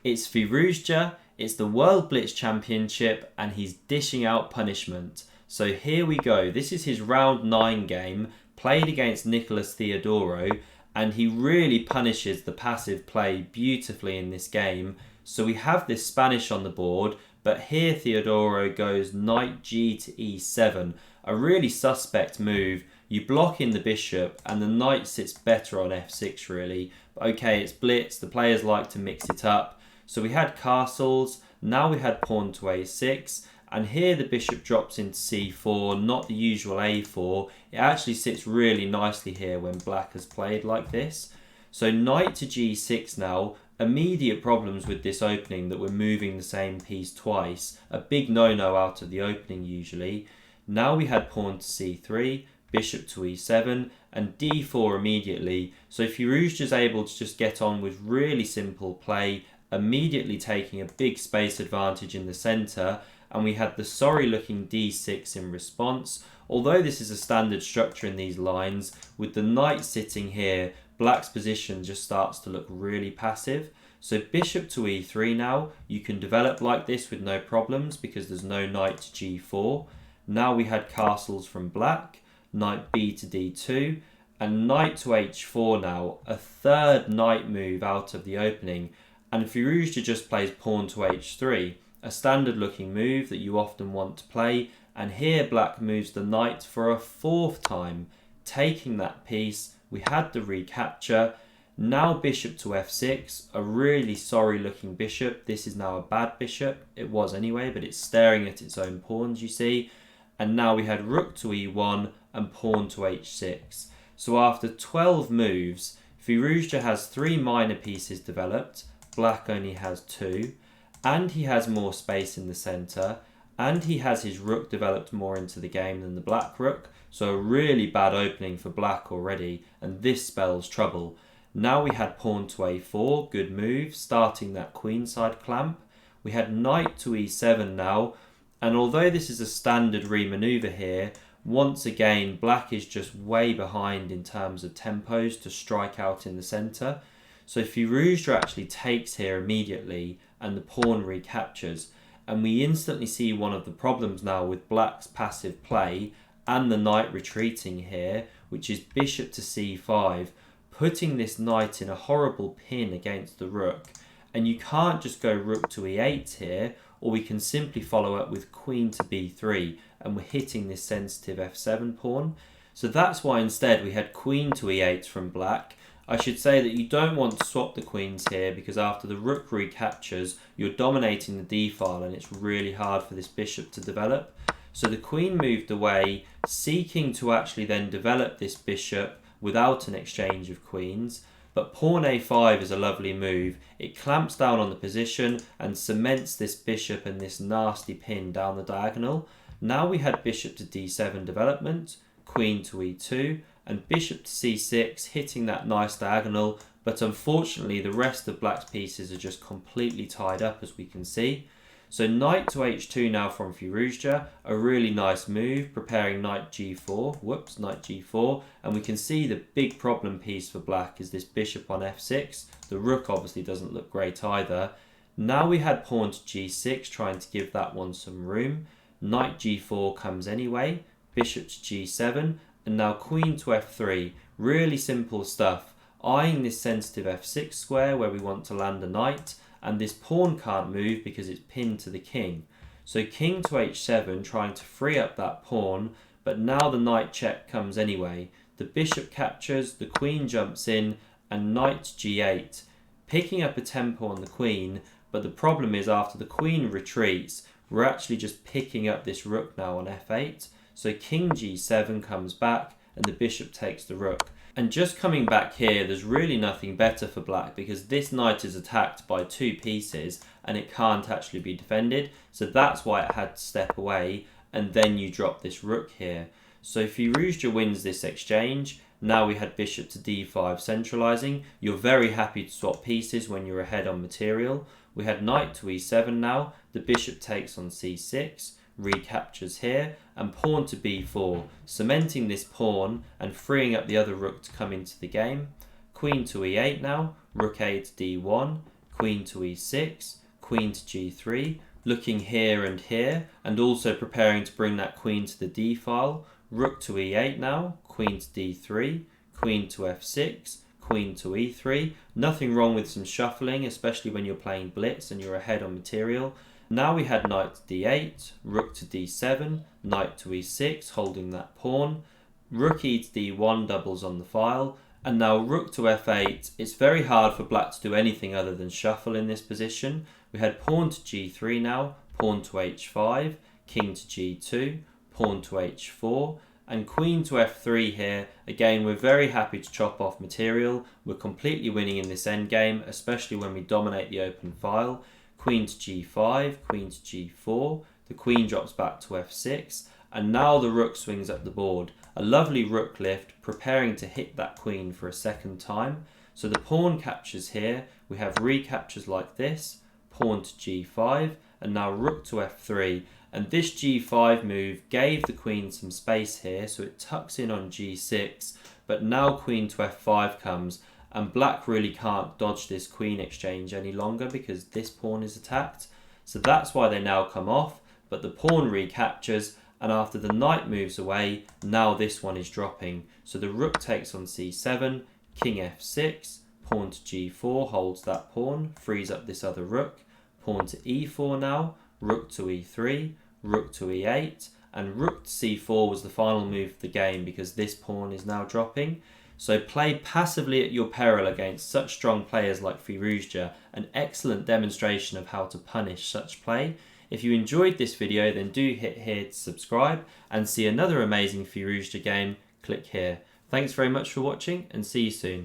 It's Firouzja, it's the World Blitz Championship, and he's dishing out punishment. So here we go. This is his round 9 game, played against Nikolas Theodorou, and he really punishes the passive play beautifully in this game. So we have this Spanish on the board, but here Theodorou goes knight g to e7, a really suspect move. You block in the bishop and the knight sits better on f6 really. But okay, it's blitz, the players like to mix it up. So we had castles, now we had pawn to a6, and here the bishop drops into c4, not the usual a4. It actually sits really nicely here when black has played like this. So knight to g6 now. Immediate problems with this opening that we're moving the same piece twice. A big no-no out of the opening usually. Now we had pawn to c3, bishop to e7, and d4 immediately. So Firouzja's able to just get on with really simple play, immediately taking a big space advantage in the centre, and we had the sorry looking d6 in response. Although this is a standard structure in these lines, with the knight sitting here, black's position just starts to look really passive. So bishop to e3 now, you can develop like this with no problems because there's no knight to g4. Now we had castles from black, knight b to d2, and knight to h4 now, a third knight move out of the opening. And Firouzja just plays pawn to h3, a standard looking move that you often want to play, and here black moves the knight for a 4th time, taking that piece. We had the recapture. Now bishop to f6, a really sorry looking bishop. This is now a bad bishop. It was anyway, but it's staring at its own pawns, you see. And now we had rook to e1 and pawn to h6. So after 12 moves, Firouzja has 3 minor pieces developed. Black only has 2. And he has more space in the centre. And he has his rook developed more into the game than the black rook. So a really bad opening for black already, and this spells trouble. Now we had pawn to a4, good move, starting that queenside clamp. We had knight to e7 now, and although this is a standard remaneuver here, once again black is just way behind in terms of tempos to strike out in the centre. So Firouzja actually takes here immediately, and the pawn recaptures. And we instantly see one of the problems now with black's passive play and the knight retreating here, which is bishop to c5, putting this knight in a horrible pin against the rook. And you can't just go rook to e8 here, or we can simply follow up with queen to b3, and we're hitting this sensitive f7 pawn. So that's why instead we had queen to e8 from black. I should say that you don't want to swap the queens here because after the rook recaptures, you're dominating the d-file and it's really hard for this bishop to develop. So the queen moved away, seeking to actually then develop this bishop without an exchange of queens. But pawn a5 is a lovely move. It clamps down on the position and cements this bishop and this nasty pin down the diagonal. Now we had bishop to d7 development, queen to e2, and bishop to c6 hitting that nice diagonal. But unfortunately the rest of black's pieces are just completely tied up, as we can see. So knight to h2 now from Firouzja, a really nice move, preparing knight g4, knight g4, and we can see the big problem piece for black is this bishop on f6. The rook obviously doesn't look great either. Now we had pawn to g6, trying to give that one some room. Knight g4 comes anyway, bishop to g7, and now queen to f3. Really simple stuff, eyeing this sensitive f6 square where we want to land a knight, and this pawn can't move because it's pinned to the king. So king to h7, trying to free up that pawn, but now the knight check comes anyway. The bishop captures, the queen jumps in, and knight g8, picking up a tempo on the queen, but the problem is after the queen retreats, we're actually just picking up this rook now on f8. So king g7 comes back, and the bishop takes the rook. And just coming back here, there's really nothing better for black because this knight is attacked by 2 pieces and it can't actually be defended. So that's why it had to step away, and then you drop this rook here. So Firouzja wins this exchange. Now we had bishop to d5 centralizing. You're very happy to swap pieces when you're ahead on material. We had knight to e7 now. The bishop takes on c6. Recaptures here, and pawn to b4, cementing this pawn and freeing up the other rook to come into the game. Queen to e8 now, rook a to d1, queen to e6, queen to g3, looking here, and also preparing to bring that queen to the d file. Rook to e8 now, queen to d3, queen to f6, queen to e3. Nothing wrong with some shuffling, especially when you're playing blitz and you're ahead on material. Now we had knight to d8, rook to d7, knight to e6, holding that pawn. Rook e to d1 doubles on the file. And now rook to f8. It's very hard for black to do anything other than shuffle in this position. We had pawn to g3 now, pawn to h5, king to g2, pawn to h4, and queen to f3 here. Again, we're very happy to chop off material. We're completely winning in this endgame, especially when we dominate the open file. Queen to g5, queen to g4, the queen drops back to f6, and now the rook swings up the board. A lovely rook lift, preparing to hit that queen for a second time. So the pawn captures here, we have recaptures like this, pawn to g5, and now rook to f3. And this g5 move gave the queen some space here, so it tucks in on g6, but now queen to f5 comes, and black really can't dodge this queen exchange any longer because this pawn is attacked. So that's why they now come off, but the pawn recaptures, and after the knight moves away, now this one is dropping. So the rook takes on c7, king f6, pawn to g4 holds that pawn, frees up this other rook, pawn to e4 now, rook to e3, rook to e8, and rook to c4 was the final move of the game because this pawn is now dropping. So play passively at your peril against such strong players like Firouzja, an excellent demonstration of how to punish such play. If you enjoyed this video, then do hit here to subscribe, and see another amazing Firouzja game, click here. Thanks very much for watching, and see you soon.